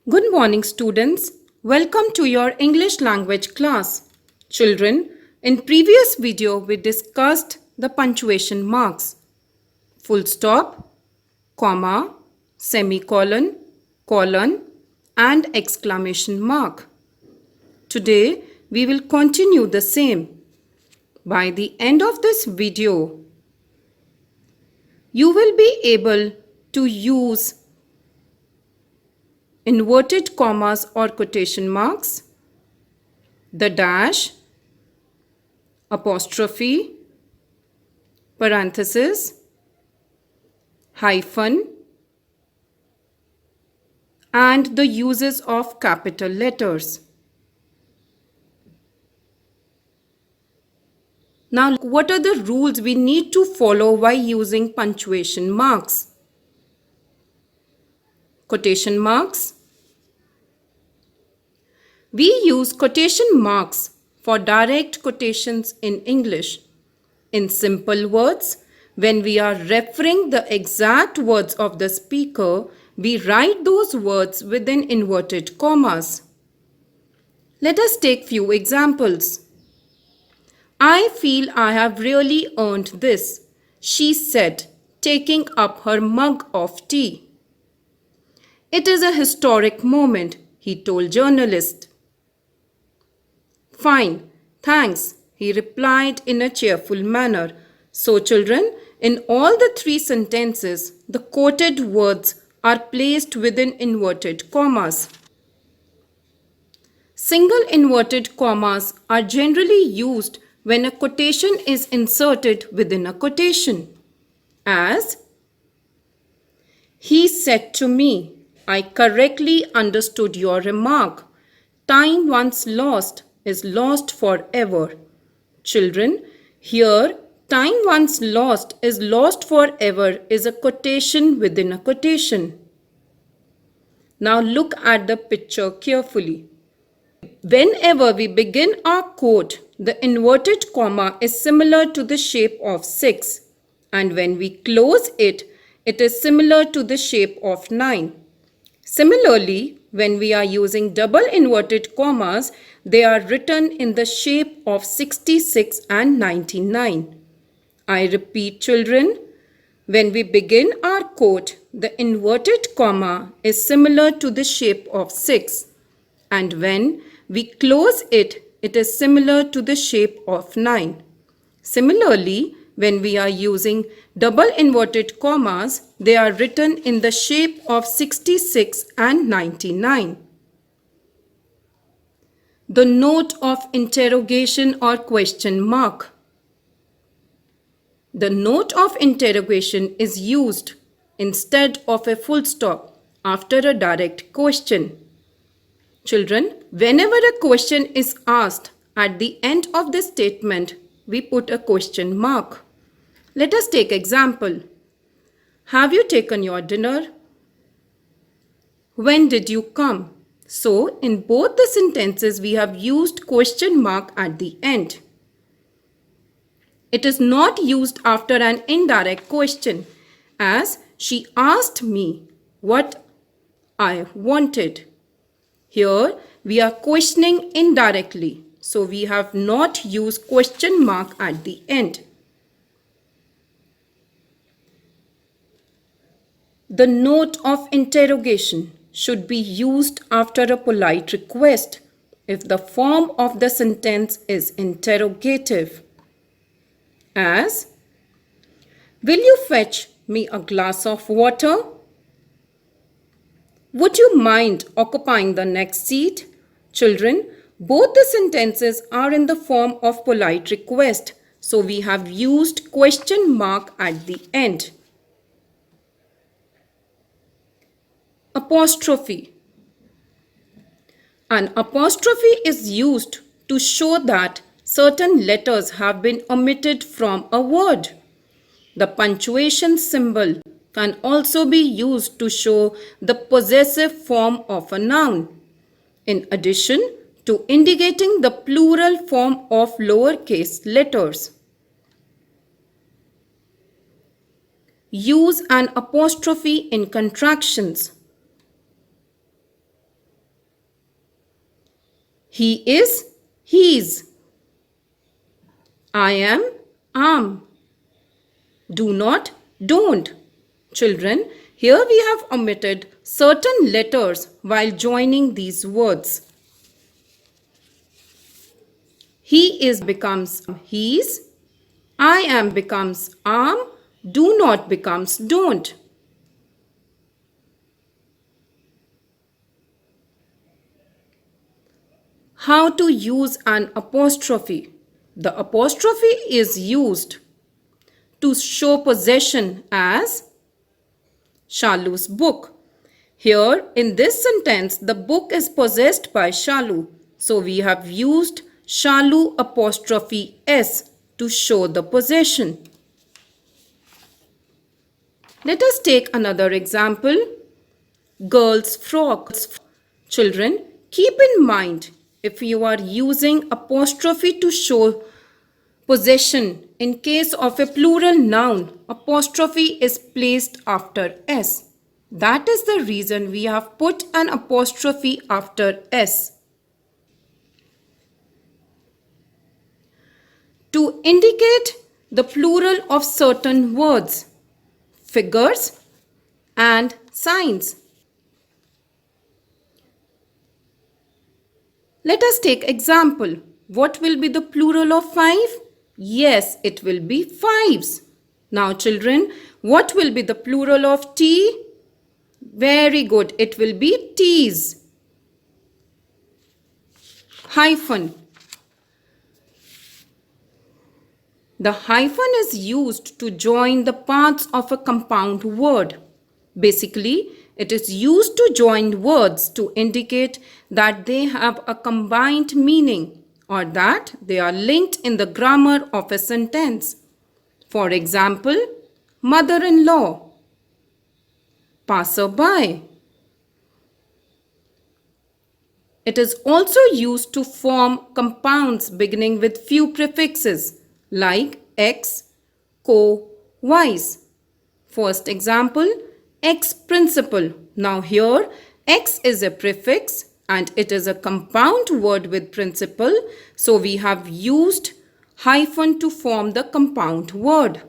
Good morning, students. Welcome to your English language class. Children, in previous video we discussed the punctuation marks: full stop, comma, semicolon, colon, and exclamation mark. Today we will continue the same. By the end of this video, you will be able to use inverted commas or quotation marks, the dash, apostrophe, parenthesis, hyphen, and the uses of capital letters. Now, what are the rules we need to follow while using punctuation marks? Quotation marks. We use quotation marks for direct quotations in English. In simple words, when we are referring the exact words of the speaker, we write those words within inverted commas. Let us take few examples. I feel I have really earned this, she said, taking up her mug of tea. It is a historic moment, he told journalists. Fine, thanks, he replied in a cheerful manner. So children, in all the three sentences, the quoted words are placed within inverted commas. Single inverted commas are generally used when a quotation is inserted within a quotation. As, he said to me, I correctly understood your remark. Time once lost is lost forever. Children, here time once lost is lost forever is a quotation within a quotation. Now look at the picture carefully. Whenever we begin our quote, the inverted comma is similar to the shape of 6, and when we close it, it is similar to the shape of 9. Similarly, when we are using double inverted commas, they are written in the shape of 66 and 99. I repeat, children, when we begin our quote, the inverted comma is similar to the shape of 6, and when we close it, it is similar to the shape of 9. Similarly, when we are using double inverted commas, they are written in the shape of 66 and 99. The note of interrogation or question mark. The note of interrogation is used instead of a full stop after a direct question. Children, whenever a question is asked, at the end of the statement, we put a question mark. Let us take example. Have you taken your dinner? When did you come? So, in both the sentences, we have used question mark at the end. It is not used after an indirect question, as she asked me what I wanted. Here, we are questioning indirectly, so we have not used question mark at the end. The note of interrogation should be used after a polite request if the form of the sentence is interrogative. As, will you fetch me a glass of water? Would you mind occupying the next seat? Children, both the sentences are in the form of polite request, so we have used question mark at the end. Apostrophe. An apostrophe is used to show that certain letters have been omitted from a word. The punctuation symbol can also be used to show the possessive form of a noun, in addition to indicating the plural form of lowercase letters. Use an apostrophe in contractions. He is, he's. I am. Do not, don't. Children, here we have omitted certain letters while joining these words. He is becomes he's. I am becomes am. Do not becomes don't. How to use an apostrophe? The apostrophe is used to show possession as Shalu's book. Here in this sentence, the book is possessed by Shalu. So we have used Shalu apostrophe S to show the possession. Let us take another example. Girl's frock. Children, keep in mind, if you are using apostrophe to show possession, in case of a plural noun, apostrophe is placed after S. That is the reason we have put an apostrophe after S. To indicate the plural of certain words, figures and signs. Let us take example. What will be the plural of 5? Yes, it will be fives. Now children, what will be the plural of tea? Very good, it will be teas. Hyphen. The hyphen is used to join the parts of a compound word. Basically, it is used to join words to indicate that they have a combined meaning or that they are linked in the grammar of a sentence. For example, mother-in-law, passerby. It is also used to form compounds beginning with few prefixes like ex, co, vice. First example, ex-principal. Now here, ex is a prefix and it is a compound word with principal. So we have used hyphen to form the compound word.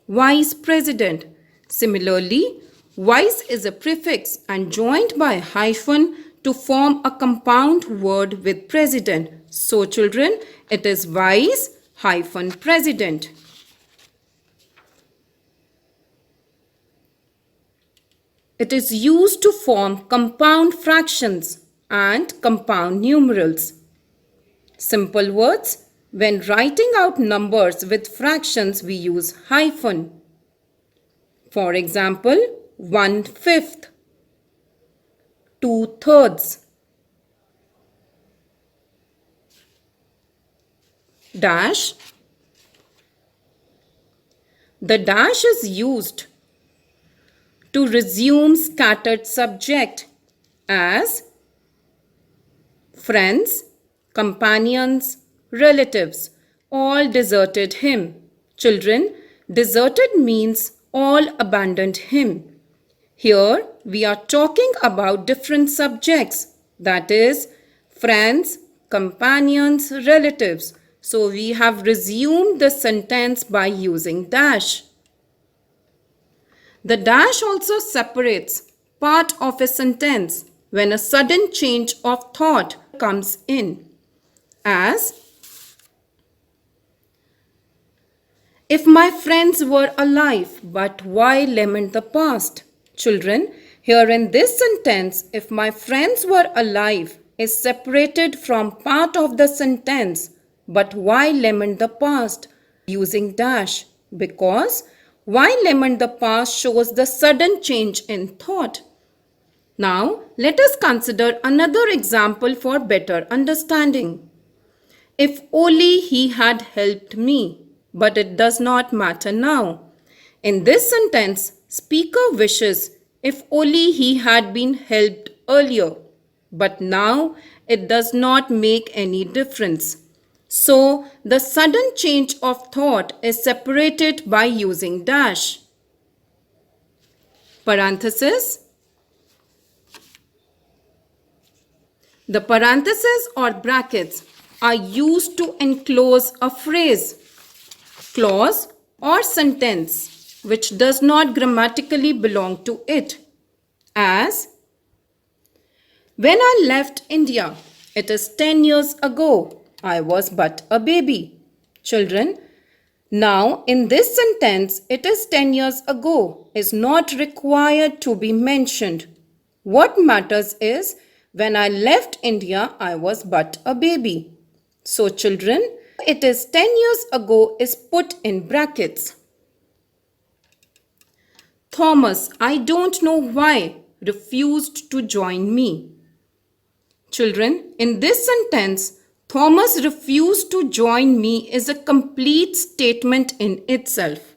Vice president. Similarly, vice is a prefix and joined by hyphen to form a compound word with president. So children, it is vice hyphen president. It is used to form compound fractions and compound numerals. Simple words, when writing out numbers with fractions, we use hyphen. For example, 1/5, 2/3. Dash. The dash is used to resume scattered subject as friends, companions, relatives, all deserted him. Children, deserted means all abandoned him. Here we are talking about different subjects, that is friends, companions, relatives. So we have resumed the sentence by using dash. The dash also separates part of a sentence when a sudden change of thought comes in. As, if my friends were alive, but why lament the past? Children, here in this sentence, if my friends were alive is separated from part of the sentence, but why lament the past? Using dash, because why lament the past shows the sudden change in thought. Now, let us consider another example for better understanding. If only he had helped me, but it does not matter now. In this sentence, speaker wishes if only he had been helped earlier, but now it does not make any difference. So, the sudden change of thought is separated by using dash. Parenthesis. The parentheses or brackets are used to enclose a phrase, clause, or sentence which does not grammatically belong to it. As, when I left India, it is 10 years ago. I was but a baby. Children, now in this sentence, it is 10 years ago is not required to be mentioned. What matters is, when I left India, I was but a baby. So children, it is 10 years ago is put in brackets. Thomas, I don't know why, refused to join me. Children, in this sentence, Thomas refused to join me is a complete statement in itself.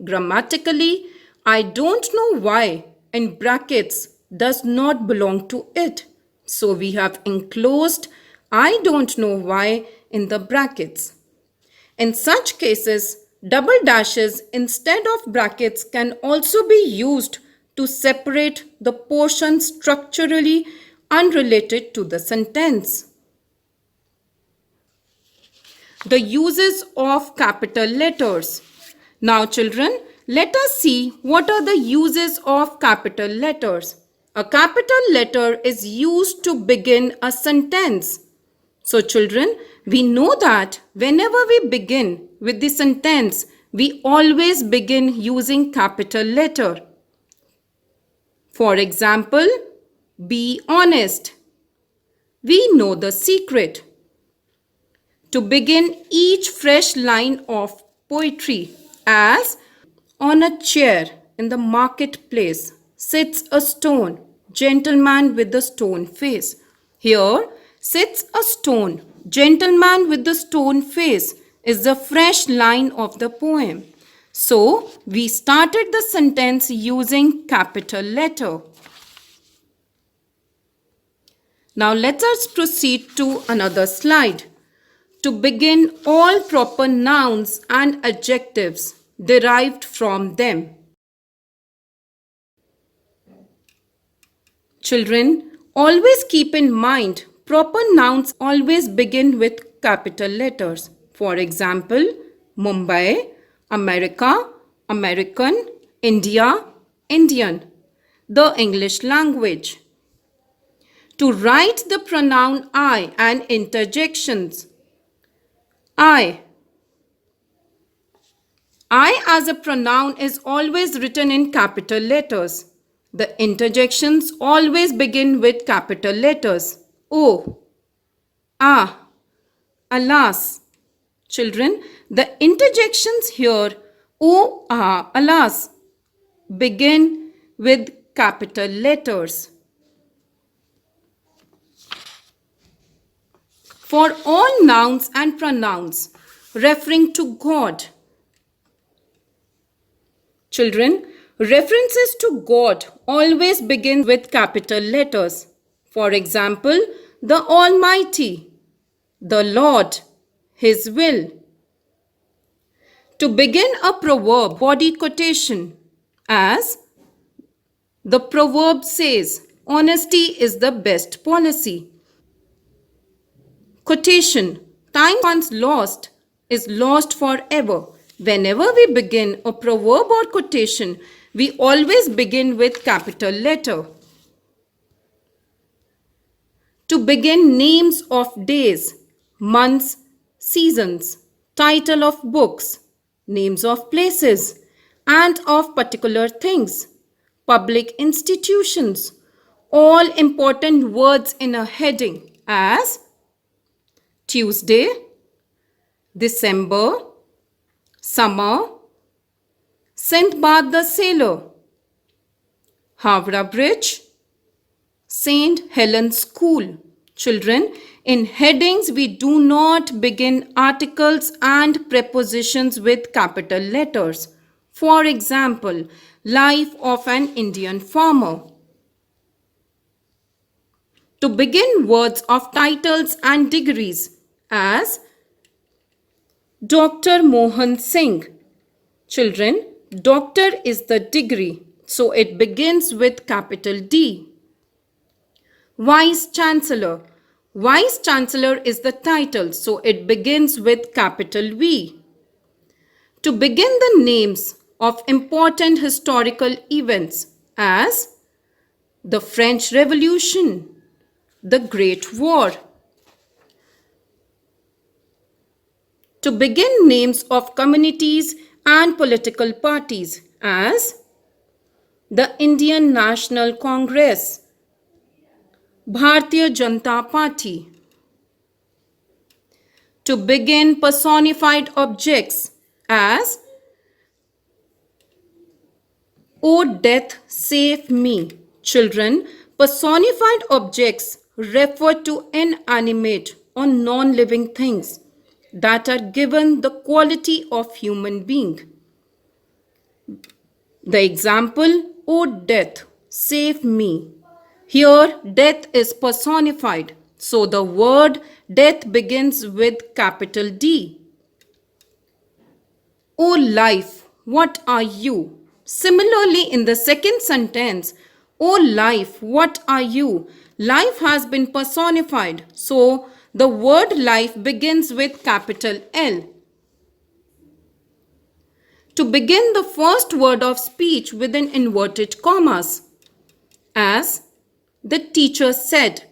Grammatically, I don't know why in brackets does not belong to it. So we have enclosed I don't know why in the brackets. In such cases, double dashes instead of brackets can also be used to separate the portion structurally unrelated to the sentence. The uses of capital letters. Now children, let us see what are the uses of capital letters. A capital letter is used to begin a sentence. So children, we know that whenever we begin with the sentence, we always begin using capital letter. For example, be honest. We know the secret. To begin each fresh line of poetry as, on a chair in the marketplace sits a stone gentleman with the stone face. Here, sits a stone gentleman with the stone face is the fresh line of the poem. So, we started the sentence using capital letter. Now, let us proceed to another slide. To begin all proper nouns and adjectives derived from them. Children, always keep in mind proper nouns always begin with capital letters. For example, Mumbai, America, American, India, Indian, the English language. To write the pronoun I and interjections. I as a pronoun is always written in capital letters. The interjections always begin with capital letters. Oh, ah, alas. Children, the interjections here, oh, ah, alas, begin with capital letters. For all nouns and pronouns referring to God. Children, references to God always begin with capital letters. For example, the Almighty, the Lord, His will. To begin a proverb body quotation as, the proverb says, honesty is the best policy. Quotation, time once lost is lost forever. Whenever we begin a proverb or quotation, we always begin with capital letter. To begin names of days, months, seasons, title of books, names of places, and of particular things, public institutions, all important words in a heading as Tuesday, December, summer, Sindbad the sailor, Howrah Bridge, St. Helens School. Children, in headings we do not begin articles and prepositions with capital letters. For example, life of an Indian farmer. To begin words of titles and degrees as Dr. Mohan Singh. Children, doctor is the degree, so it begins with capital D. Vice Chancellor. Vice Chancellor is the title, so it begins with capital V. To begin the names of important historical events as the French Revolution, the Great War. To begin names of communities and political parties as the Indian National Congress, Bharatiya Janata Party. To begin personified objects as O death, save me. Children, personified objects refer to inanimate or non-living things that are given the quality of human being. The example, O death, save me. Here, death is personified, so the word death begins with capital D. O life, what are you? Similarly, in the second sentence, O life, what are you? Life has been personified, so the word life begins with capital L. To begin the first word of speech within inverted commas, as the teacher said,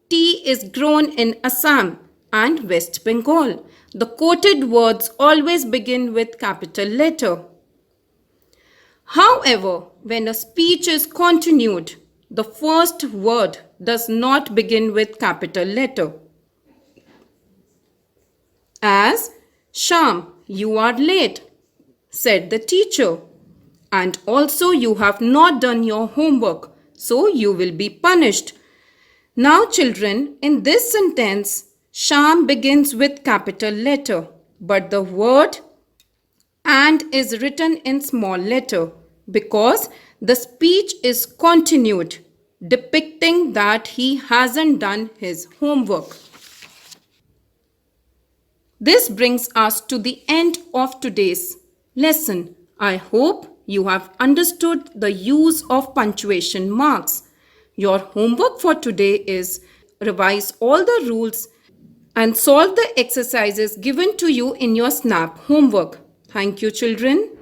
tea is grown in Assam and West Bengal. The quoted words always begin with capital letter. However, when a speech is continued, the first word does not begin with capital letter. As Sham, you are late, said the teacher, and also you have not done your homework, so you will be punished. Now children, in this sentence, Sham begins with capital letter, but the word and is written in small letter because the speech is continued, depicting that he hasn't done his homework. This brings us to the end of today's lesson. I hope you have understood the use of punctuation marks. Your homework for today is revise all the rules and solve the exercises given to you in your SNAP homework. Thank you, children.